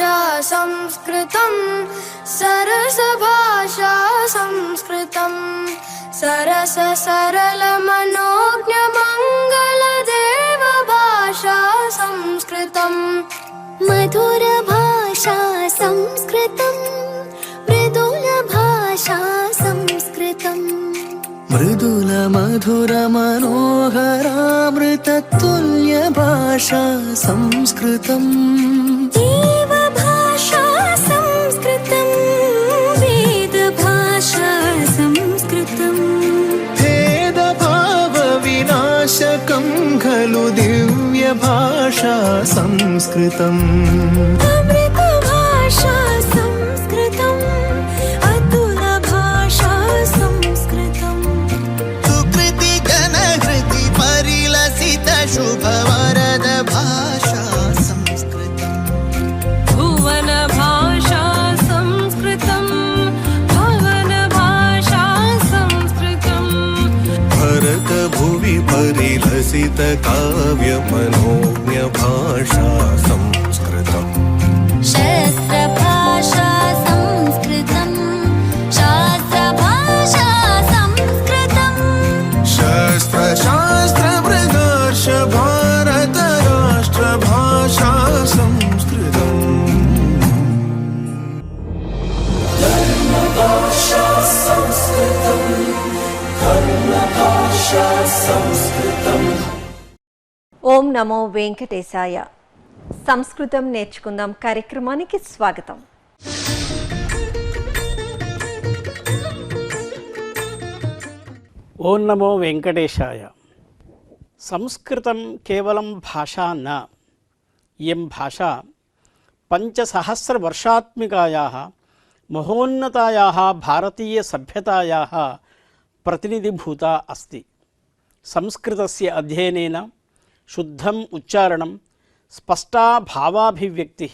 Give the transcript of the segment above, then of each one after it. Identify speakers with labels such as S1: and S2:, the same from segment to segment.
S1: भाषा संस्कृतं सरसभाषा संस्कृतं सरस सरल मनोज्ञ मंगल देव भाषा संस्कृतं
S2: मधुर भाषा संस्कृतं मृदुल भाषा संस्कृतं
S3: मृदुल मधुर मनोहरामृततुल्य भाषा संस्कृतं
S2: देव भाषा संस्कृतं वेद भाषा संस्कृतं
S3: भेदभाव विनाशकं खलु दिव्य भाषा संस्कृतम्
S2: अमृत भाषा संस्कृतं अतुल भाषा संस्कृतं
S3: सुकृति घनहृति परिलसित शुभवरद भाषा संस्कृतम्
S1: भुवन भाषा संस्कृतं भवन भाषा संस्कृतं
S3: भरत भुवि परिलसित काव्य मनोज्ञ भाषा संस्कृतम्
S2: शस्त्र भाषा संस्कृतं शास्त्र भाषा संस्कृतं
S3: शस्त्र शास्त्र प्रदर्श भारत राष्ट्र भाषा संस्कृतम्
S4: ఓం నమో వెంకటేశాయ. సంస్కృతం నేర్చుకుందాం కార్యక్రమానికి స్వాగతం.
S5: ఓం నమో వెంకటేశాయ. సంస్కృతం కేవలం భాషా న. ఇయం భాషా పంచసహస్రవర్షాత్మికాయాः మహోన్నతాయాः భారతీయ సభ్యతాయాः प्रतिनिधिभूता अस्ति. संस्कृतस्य अध्ययनेन शुद्धम् उच्चारणं स्पष्टा भावाभिव्यक्तिः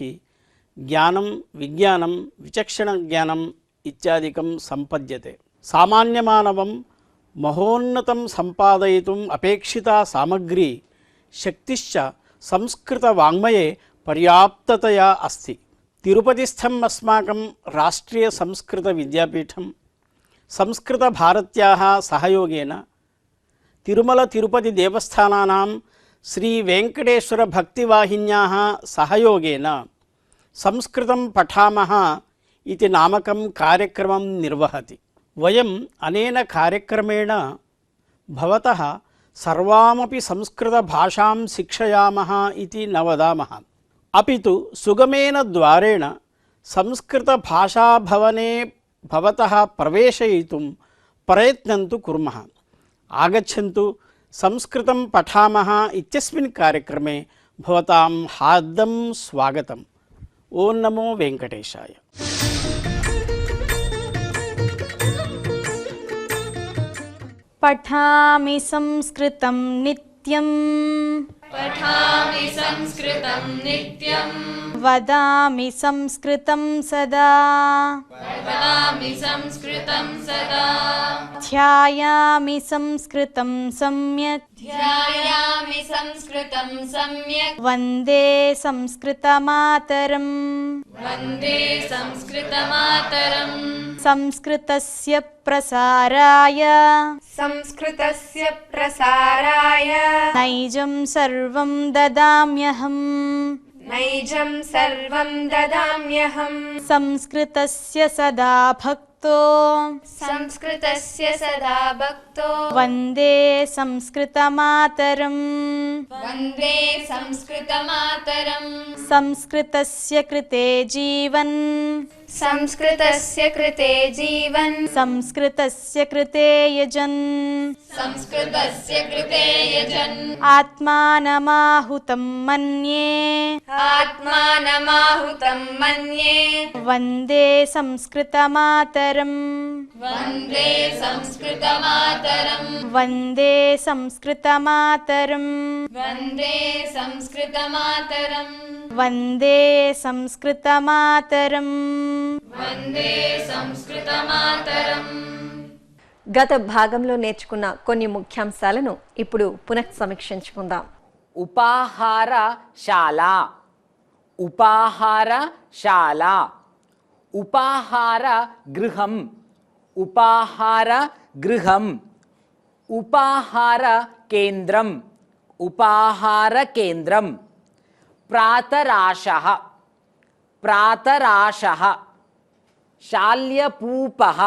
S5: ज्ञानं विज्ञानं विचक्षणज्ञानम् इत्यादिकं सम्पद्यते. सामान्यमानवं महोन्नतं सम्पादयितुम् अपेक्षिता सामग्री शक्तिश्च संस्कृतवाङ्मये पर्याप्ततया अस्ति. तिरुपतिस्थम् अस्माकं राष्ट्रीयसंस्कृतविद्यापीठं संस्कृतभारत्याः सहयोगेन तिरुमल-तिरुपति-देवस्थानानां श्रीवेङ्कटेश्वरभक्तिवाहिन्याः सहयोगेन संस्कृतं पठामः इति नामकं कार्यक्रमं निर्वहति. वयम् अनेन कार्यक्रमेण भवतः सर्वामपि संस्कृतभाषां शिक्षयामः इति न वदामः, अपि तु सुगमेन द्वारेण संस्कृतभाषाभवने भवतः प्रवेशयितुं प्रयत्नं तु कुर्मः. आगच्छन्तु संस्कृतं पठामः इत्यस्मिन् कार्यक्रमे भवतां हार्दं स्वागतम्. ओं नमो वेङ्कटेशाय.
S6: पठामि संस्कृतं नित्यं
S1: पठामि संस्कृतं नित्यं
S6: वदामि संस्कृतं सदा
S1: वदामि संस्कृतं सदा
S6: ध्यायामि संस्कृतं सम्यक्
S1: ध्यायामि संस्कृतं सम्यक्
S6: वन्दे संस्कृतमातरम्
S1: वन्दे संस्कृतमातरम्
S6: संस्कृतस्य प्रसाराय नैजं सर्वं ददाम्यहम्
S1: नैजं सर्वं ददाम्यहम्
S6: संस्कृतस्य सदा भक्तो
S1: संस्कृतस्य सदा भक्तो
S6: वन्दे संस्कृतमातरम्
S1: वन्दे संस्कृतमातरम्
S6: संस्कृतस्य कृते जीवन्
S1: संस्कृतस्य कृते जीवन्
S6: संस्कृतस्य कृते यजन्
S1: संस्कृतस्य कृते यजन्
S6: आत्मानमाहुतं मन्ये
S1: आत्मानमाहुतं मन्ये
S6: वन्दे संस्कृतमातरम्
S1: वन्दे संस्कृतमातरम्
S6: वन्दे संस्कृतमातरम्
S1: वन्दे संस्कृतमातरम्
S6: वन्दे संस्कृतमातरम्
S1: वन्दे संस्कृतमातरम्.
S4: గత భాగంలో నేర్చుకున్న కొన్ని ముఖ్యాంశాలను ఇప్పుడు పునః సమీక్షించుకుందాం.
S7: ఉపాహారశాల उपाहारशाला उपाहारगृहम् उपाहारगृहम् उपाहारकेन्द्रम् उपाहारकेन्द्रम् प्रातराशः प्रातराशः शाल्यपूपः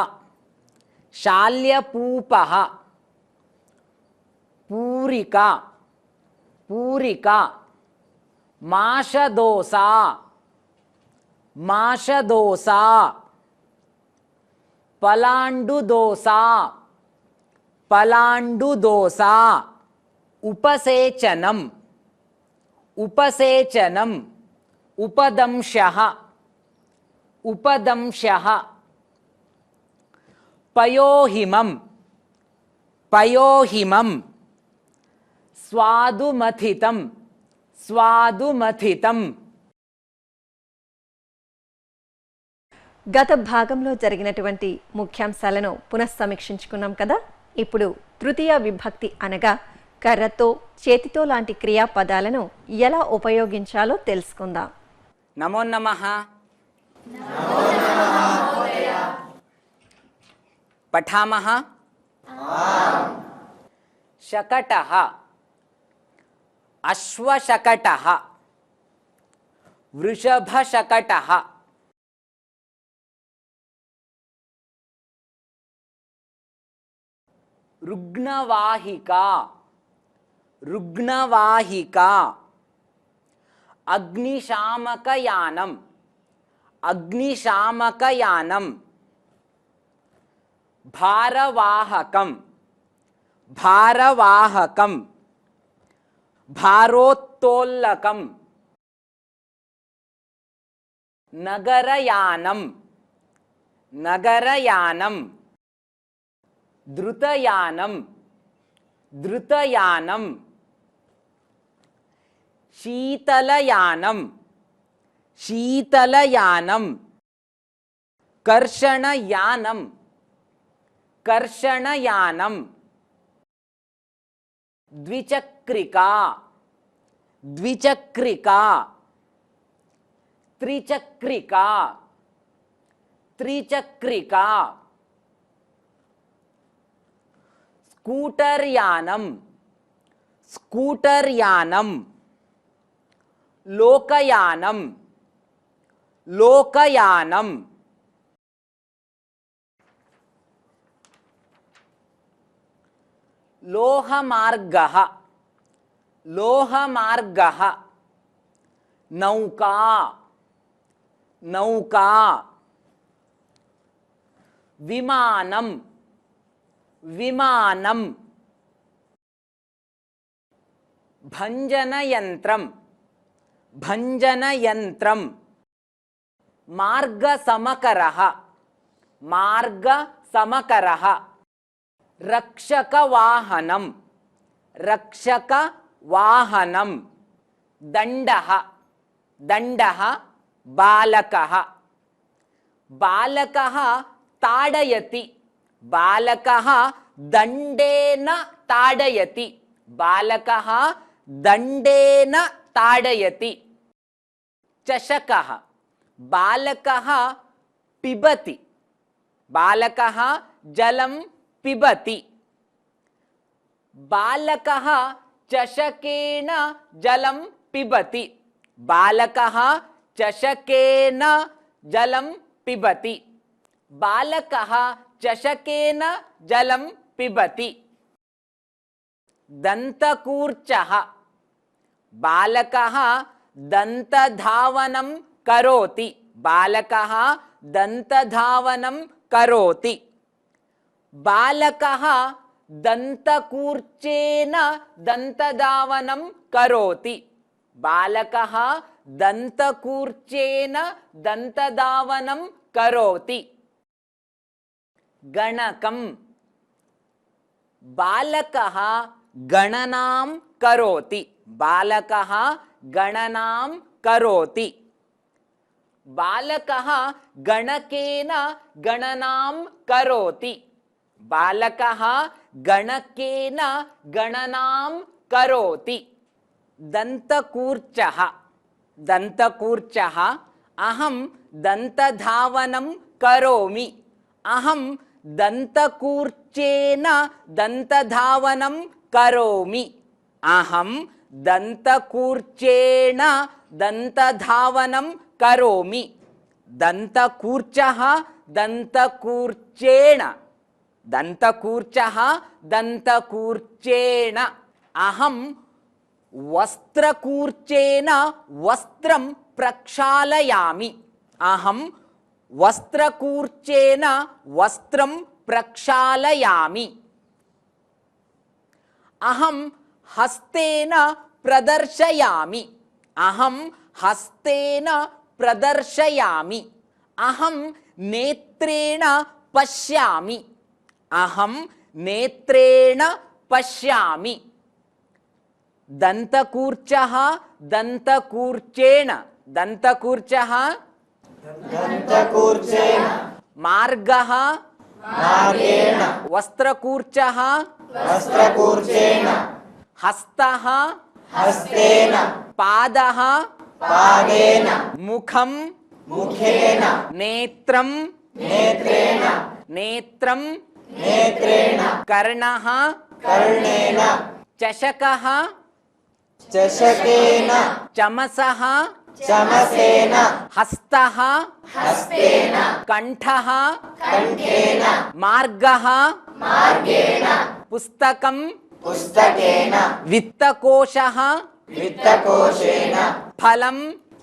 S7: शाल्यपूपः पूरिका पूरिका माशदोसा माशदोसा पलाण्डुदोसा पलाण्डुदोसा उपसेचनम् उपसेचनम् उपदंशः उपदंशः पयोहिमम् पयोहिमम् स्वादुमथितम् स्वादुमथितम्
S4: గత భాగంలో జరిగినటువంటి ముఖ్యాంశాలను పునఃసమీక్షించుకున్నాం కదా. ఇప్పుడు తృతీయ విభక్తి అనగా కర్రతో చేతితో లాంటి క్రియాపదాలను ఎలా ఉపయోగించాలో తెలుసుకుందాం.
S7: నమో నమః పఠామః. शकटः अश्वशकटः वृषभशकटः रुग्णवाहिका रुग्णवाहिका अग्निशामकयानम् अग्निशामकयानम् भारवाहकम् भारवाहकम् भारोत्तोलकम् नगरयानम् नगरयानम् द्रुतयानम् द्रुतयानम् शीतलयानम् शीतलयानम् कर्षणयानम् कर्षणयानम् द्विचक्रिका द्विचक्रिका त्रिचक्रिका त्रिचक्रिका स्कूटर यानम स्कूटर यानम लोकयानम लोकयानम लोहमार्गः लोहमार्गः नौका नौका विमानम विमानम भंजनयंत्रम भंजनयंत्रम मार्गसमकरः मार्गसमकरः रक्षकवाहनम रक्षकवाहनम दंडः दंडः बालकः बालकः ताडयति बालकः दंडेन ताडयति बालकः दंडेन ताडयति चषकः बालकः पिबति बालकः जलं पिबति बालकः चषकेन जलं पिबति बालकः चषकेन जलं पिबति बालकः चषकेन जलं पिबति दन्तकूर्चः बालकः दन्तधावनं करोति बालकः दन्तधावनं करोति बालकः दन्तकूर्चेन दन्तधावनं करोति बालकः दन्तकूर्चेन दन्तधावनं करोति गणकं बालकः गणनां करोति बालकः गणनां करोति बालकः गणकेन गणनां करोति बालकः गणकेन गणनां करोति दन्तकूर्चः दन्तकूर्चः अहं दन्तधावनं करोमि अहं दन्तकूर्चेन दन्तधावनं करोमि अहं दन्तकूर्चेन दन्तधावनं करोमि दन्तकूर्चः दन्तकूर्चेण दन्तकूर्चः दन्तकूर्चेण अहं वस्त्रकूर्चेन वस्त्रं प्रक्षालयामि अहं वस्त्रकूर्चेन वस्त्रं प्रक्षालयामि अहं हस्तेन प्रदर्शयामि अहं हस्तेन प्रदर्शयामि अहं नेत्रेण पश्यामि अहं नेत्रेण पश्यामि दन्तकूर्चः दन्तकूर्चेण दन्तकूर्चः
S8: दन्तकूर्चेन
S7: मार्गः
S8: मार्गेण
S7: वस्त्रकूर्चः
S8: वस्त्रकूर्चेन
S7: हस्तः
S8: हस्तेन
S7: पादः
S8: पादेन
S7: मुखं
S8: मुखेन
S7: नेत्रं
S8: नेत्रेण
S7: नेत्रं
S8: नेत्रेण
S7: कर्णः
S8: कर्णेन
S7: चषकः
S8: चषकेन
S7: चमसः
S8: चमसेन
S7: हस्तः
S8: हस्तेन
S7: कण्ठः
S8: कण्ठेन
S7: मार्गः
S8: मार्गेण
S7: पुस्तकं
S8: पुस्तकेन
S7: वित्तकोशः
S8: वित्तकोशेन
S7: फलं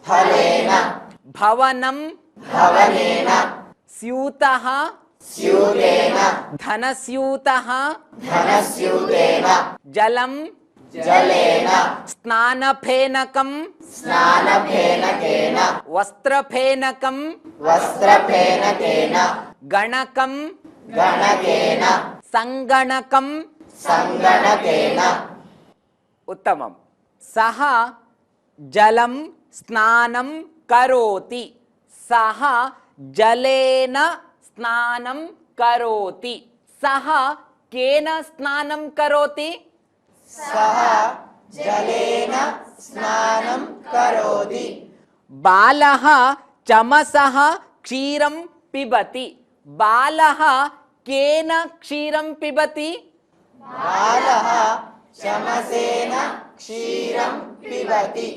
S8: फलेन
S7: भवनं
S8: भवनेन
S7: स्यूतः
S8: स्यूतेन
S7: धनस्यूतः
S8: धनस्यूतेन
S7: जलं
S8: जलेन
S7: स्नानफेनकं
S8: स्नानफेनकेन
S7: वस्त्रफेनकं
S8: वस्त्रफेनकेन
S7: गणकं
S8: गणकेन
S7: सङ्गणकं
S8: सङ्गणकेन
S7: उत्तमं सः जलं स्नानं करोति सः जलेन स्नानं करोति सः केन स्नानं करोति
S8: सः जलेन स्नानं करोति
S7: बालः चमसः क्षीरं पिबति बालः केन क्षीरं पिबति
S8: बालः चमसेन क्षीरं पिबति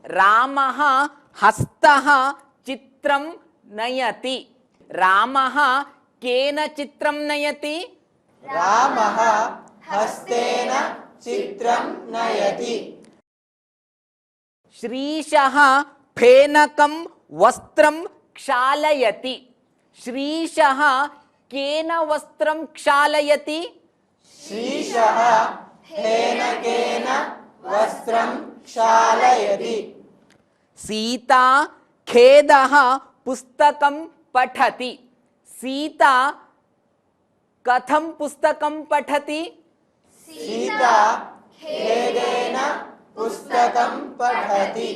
S7: रामः हस्तः चित्रं नयति रामः केन चित्रं नयति
S8: रामः हस्तेन चित्रं नयति
S7: श्रीशः फेनकं वस्त्रं क्षालयति श्रीशः केन वस्त्रं क्षालयति
S8: श्रीशः फेनकेन वस्त्रं क्षालयति
S7: सीता खेदः पुस्तकं पठति सीता कथं पुस्तकं पठति
S8: सीता खेदेन पुस्तकं पठति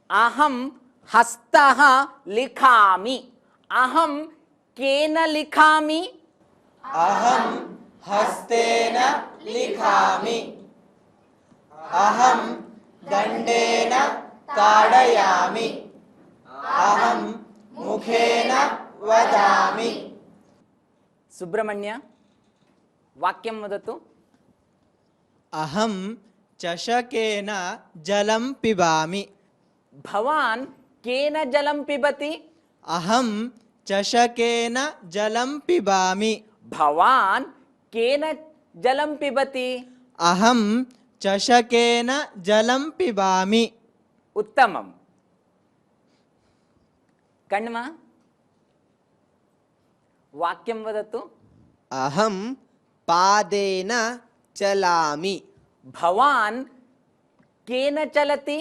S7: अहं हस्तः लिखामि अहं केन लिखामि
S8: अहं हस्तेन लिखामि अहं दण्डेन ताडयामि अहं मुखेन वदामि
S7: सुब्रह्मण्य वाक्यं वदतु
S9: अहं चषकेन जलं पिबामि
S7: भवान् केन जलं पिबति
S9: अहं चषकेन जलं पिबामि
S7: भवान् केन जलं पिबति
S9: अहं चषकेन जलं पिबामि
S7: उत्तमं कण्व वाक्यं वदतु
S9: अहं पादेन चलामि
S7: भवान् केन चलति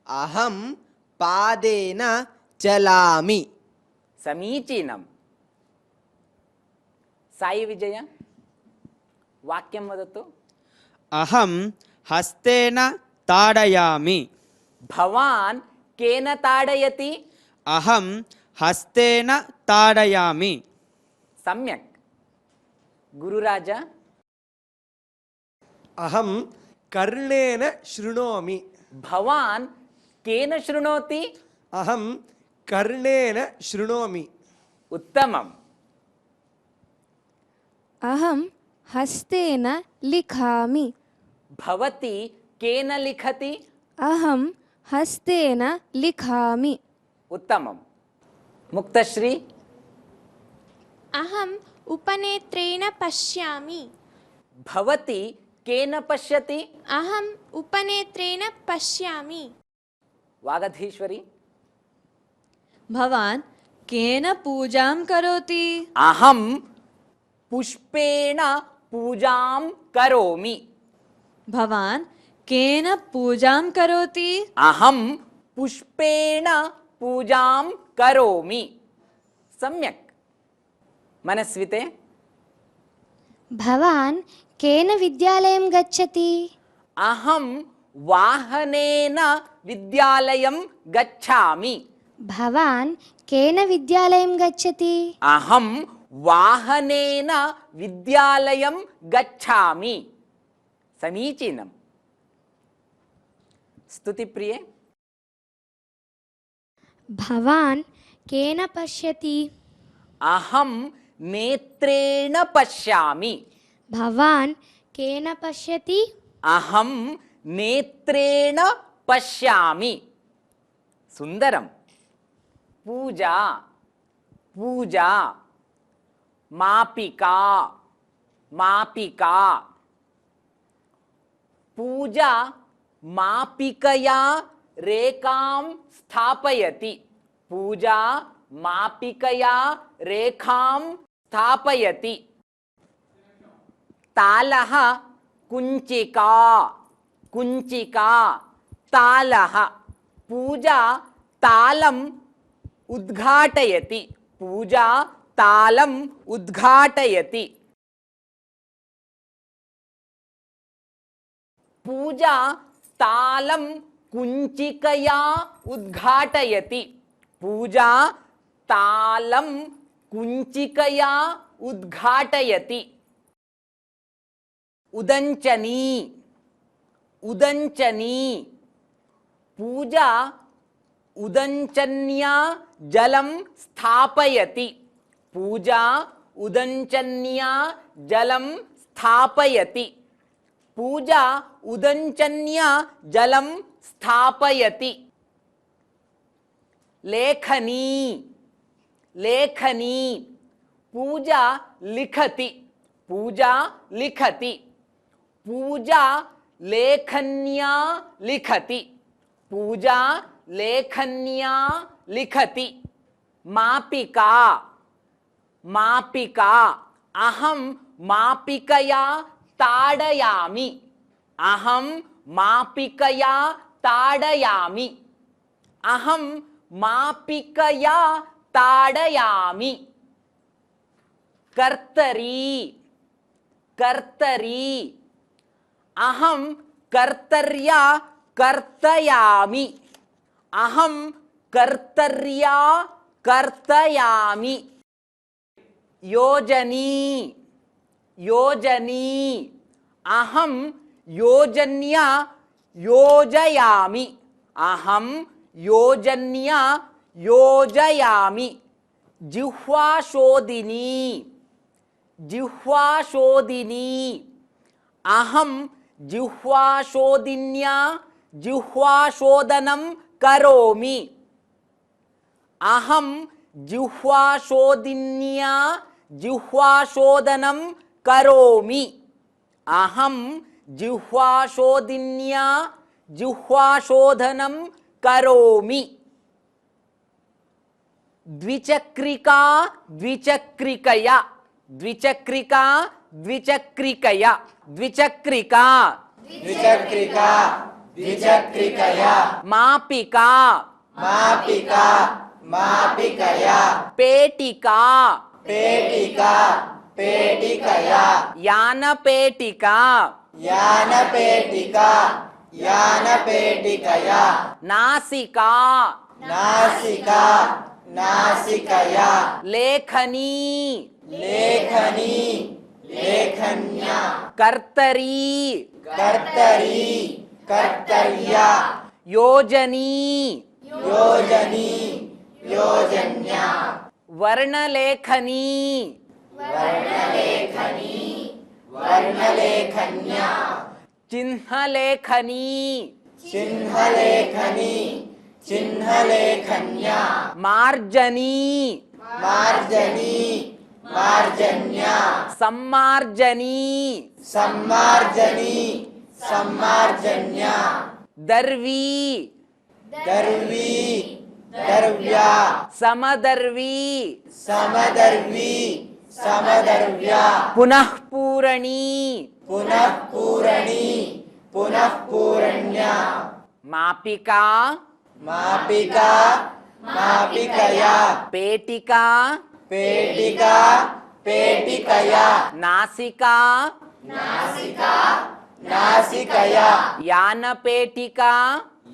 S9: अहं पादेन चलामि
S7: समीचीनं साई विजय वाक्यं वदतु
S10: अहं हस्तेन ताडयामि
S7: भवान् केन ताडयति
S10: अहं हस्तेन ताडयामि
S7: सम्यक् गुरुराज
S11: अहं कर्णेन शृणोमि
S7: भवान् केन शृणोति?
S8: अहं कर्णेन शृणोमि।
S7: उत्तमम्।
S2: अहं हस्तेन लिखामि।
S7: भवती केन लिखति?
S2: अहं हस्तेन लिखामि।
S7: उत्तमम्। मुक्तश्री?
S6: अहम् उपनेत्रेण पश्यामि।
S7: भवती केन पश्यति?
S6: अहम् उपनेत्रेण पश्यामि।
S7: वागधीश्वरी?
S1: भवान् केन पूजां करोति?
S7: अहं पुष्पेण पूजां करोमि।
S1: भवान् केन पूजां करोति?
S7: अहं पुष्पेण पूजां करोमि। सम्यक्। मनस्विते?
S2: भवान् केन विद्यालयं गच्छति?
S7: अहं वाहनेन विद्यालयं गच्छामि।
S2: भवान् केन विद्यालयं गच्छति?
S7: अहं वाहनेन विद्यालयं गच्छामि। समीचीनम्। स्तुतिप्रिये?
S2: भवान् केन पश्यति?
S7: अहं नेत्रेण पश्यामि।
S2: भवान् केन पश्यति?
S7: अहं नेत्रेण पश्यामि। सुन्दरम्। पूजा, पूजा। मापिका, मापिका। पूजा मापिकया रेखां स्थापयति। पूजा मापिकया रेखां स्थापयति। तालः, कुञ्चिका, कुञ्चिका। तालः। पूजा तालम् उद्घाटयति। पूजा तालम् उद्घाटयति। पूजा तालं कुञ्चिकया उद्घाटयति। पूजा तालं कुञ्चिकया उद्घाटयति। उदञ्चनी, उदञ्चनी। पूजा उदञ्चन्या जलं स्थापयति। पूजा उदञ्चन्या जलं स्थापयति। पूजा उदञ्चन्या जलं स्थापयति। लेखनी, लेखनी। पूजा लिखति। पूजा लिखति। पूजा लेखन्या लिखति। पूजा लेखन्या लिखति। मापिका, मापिका। अहं मापिकया ताडयामि। अहं मापिकया ताडयामि। अहं मापिकया ताडयामि। कर्तरी, कर्तरी। अहं कर्तर्या कर्तयामि। अहं कर्तर्या कर्तयामि। योजनी, योजनी। अहं योजन्या योजयामि। अहं योजन्या योजयामि। जिह्वाशोदिनी, जिह्वाशोदिनी। अहं जिह्वाशोदिन्या जिह्वाशोदनं करोमि। अहं जिह्वाशोदिन्या जिह्वाशोदनं करोमि। अहं जिह्वाशोदिन्या जिह्वाशोधनं करोमि। द्विचक्रिका, द्विचक्रिकया। द्विचक्रिका, द्विचक्रिकया। द्विचक्रिका,
S8: द्विचक्रिका, द्विचक्रिकया।
S7: मापिका,
S8: मापिका, मापिकया।
S7: पेटिका,
S8: पेटिका, पेटिकया।
S7: यानपेटिका,
S8: यानपेटिका, यानपेटिकया।
S7: नासिका,
S8: नासिका, नासिकया।
S7: लेखनी,
S8: लेखनी, लेखन्या।
S7: कर्तरी,
S8: कर्तरी, कर्तर्या।
S7: योजनी
S8: योजनी योजन्या
S7: वर्णलेखनी
S8: वर्णलेखनी वर्णलेखन्या
S7: चिह्नलेखनी
S8: चिह्नलेखनी चिह्नलेखन्या
S7: मार्जनी
S8: मार्जनी मार्जन्या
S7: सम्मार्जनी
S8: सम्मार्जनी सम्मार्जन्या
S7: दर्वी
S8: दर्वी दर्व्या
S7: समदर्वी
S8: समदर्वी समदर्व्या
S7: पुनः पूरणी
S8: पुनः पूरणी पुनः पूरण्या
S7: मापिका
S8: मापिका मापिकया
S7: पेटिका
S8: पेटिका पेटिकया
S7: नासिका
S8: नासिका नासिकया
S7: यानपेटिका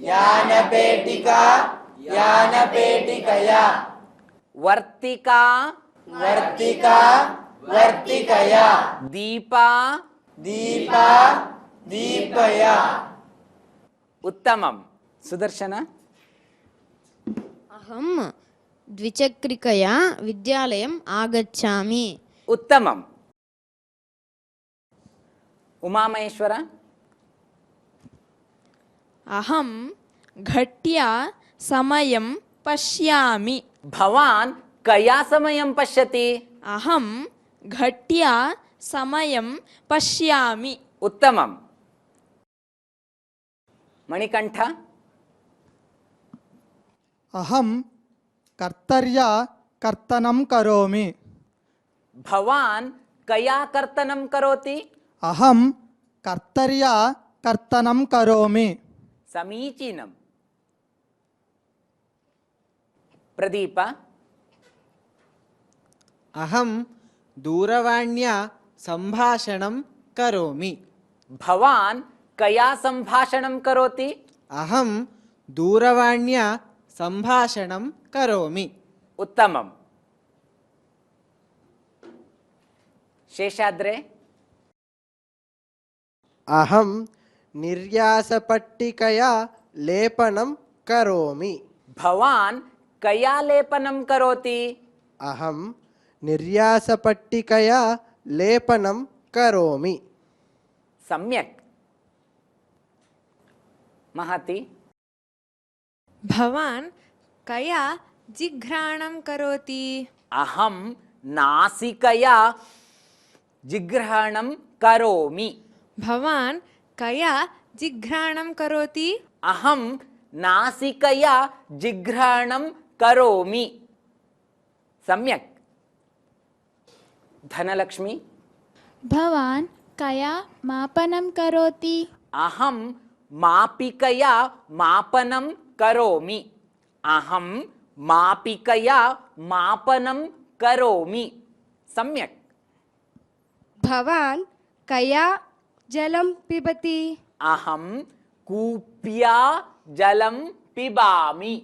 S8: यानपेटिका यानपेटिकया
S7: वर्तिका
S8: वर्तिका वर्तिकया
S7: दीपा
S8: दीपा दीपया
S7: उत्तमं सुदर्शन
S11: अहं द्विचक्रिकया विद्यालयम् आगच्छामि
S7: उत्तमम् उमामहेश्वर
S6: अहं घट्या समयं पश्यामि
S7: भवान् कया समयं पश्यति
S6: अहं घट्या समयं पश्यामि
S7: उत्तमम् मणिकण्ठ
S12: अहं कर्तर्या कर्तनं करोमि
S7: भवान् कया कर्तनं करोति
S12: अहं कर्तर्या कर्तनं करोमि
S7: समीचीनम् प्रदीप
S9: अहं दूरवाण्या सम्भाषणं करोमि
S7: भवान् कया सम्भाषणं करोति
S9: अहं दूरवाण्या सम्भाषणं करोमि
S7: उत्तमम् शेषाद्रे
S13: अहं निर्यासपट्टिकया लेपनं करोमि
S7: भवान् कया लेपनं करोति
S13: अहं निर्यासपट्टिकया लेपनं करोमि
S7: सम्यक् महति
S6: भवान् कया जिघ्राणं करोति
S7: अहं नासिकया जिघ्राणं करोमि
S6: भवान् कया जिघ्राणं करोति
S7: अहं नासिकया जिघ्राणं करोमि सम्यक् धनलक्ष्मी
S14: भवान् कया मापनं करोति
S7: अहं मापिकया मापनं करोमि अहं मापिकया मापनं करोमि सम्यक्
S2: भवान् कया जलं पिबति
S7: अहं कूप्या जलं पिबामि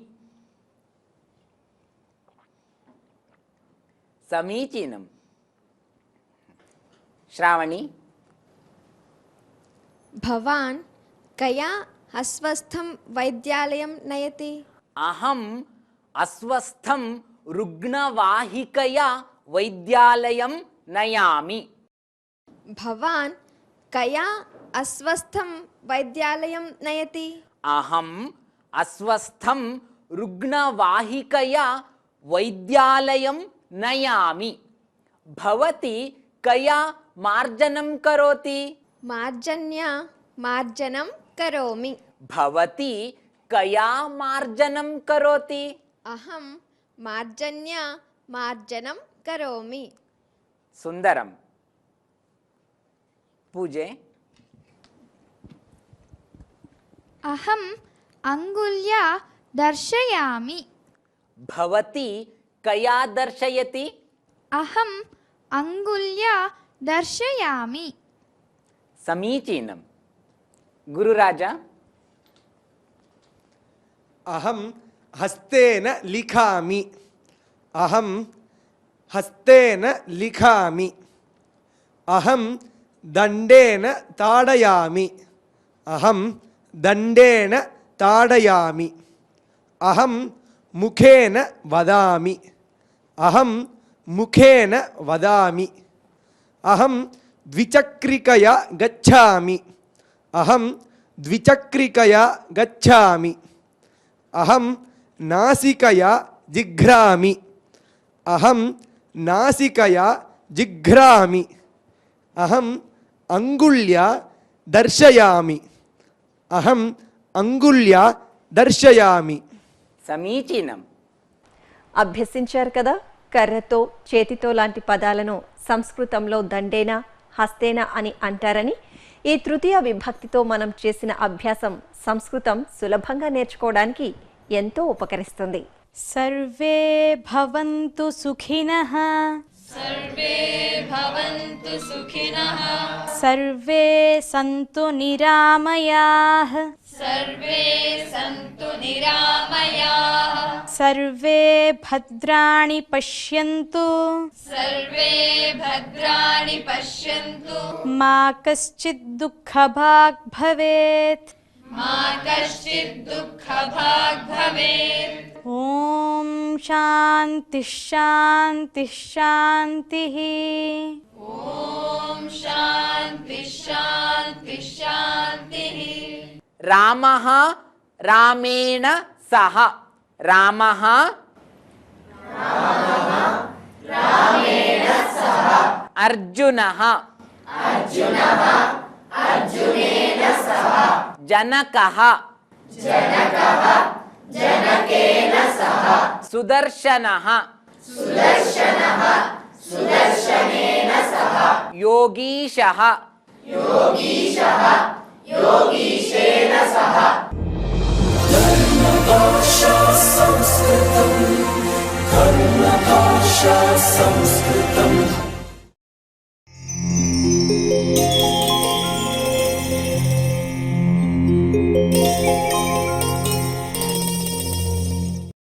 S7: समीचीनम् श्रावणी
S2: भवान् कया अस्वस्थं वैद्यालयं नयति
S7: अहम् अस्वस्थं रुग्णवाहिकया वैद्यालयं नयामि
S2: भवान् कया अस्वस्थं वैद्यालयं नयति
S7: अहम् अस्वस्थं रुग्णवाहिकया वैद्यालयं नयामि भवती कया मार्जनं करोति
S2: मार्जन्या मार्जनं करोमि
S7: भवती कया मार्जनं करोति
S2: अहं मार्जन्या मार्जनं करोमि
S7: सुन्दरम् पूजे
S14: अहम् अङ्गुल्या दर्शयामि
S7: भवती कया दर्शयति
S14: अहम् अङ्गुल्या दर्शयामि
S7: समीचीनम् गुरुराजा
S13: अहं हस्तेन लिखामि अहं हस्तेन लिखामि अहं दण्डेन ताडयामि अहं दण्डेन ताडयामि अहं मुखेन वदामि अहं मुखेन वदामि अहं द्विचक्रिकया गच्छामि अहं द्विचक्रिकया गच्छामि अहं नासिकया जिघ्रामि अहं नासिकया जिघ्रामि अहम् अंगुल्या दर्शयामि अहम् अंगुल्या दर्शयामि
S7: సమీచీనం.
S4: అభ్యసించారు కదా, కర్రతో చేతితో లాంటి పదాలను సంస్కృతంలో దండేన హస్తేన అని అంటారని. ఈ తృతీయ విభక్తితో మనం చేసిన అభ్యాసం సంస్కృతం సులభంగా నేర్చుకోవడానికి ఎంతో ఉపకరిస్తుంది.
S15: సర్వే భవంతు సుఖినః
S1: सर्वे भवन्तु सुखिनः
S15: సర్వే సంతు నిరామయాః
S1: सर्वे सन्तु निरामयाः
S15: సర్వే భద్రాణి పశ్యంతు
S1: सर्वे भद्राणि पश्यन्तु
S15: మా కశ్చిద్ దుఃఖభాగ్ భవేత్.
S1: मा कश्चित् दुःखभाग् भवेत्.
S15: ఓం శాంతి శాంతి శాంతి.
S1: ॐ शान्ति शान्ति शान्तिः.
S7: रामः रामेण सह रामः अर्जुनः अर्जुनेन सह जनकः जनकेन सह सुदर्शनः सुदर्शनेन सह योगीशः योगीशेन सह
S3: भाषा संस्कृतं धर्म भाषा संस्कृतम्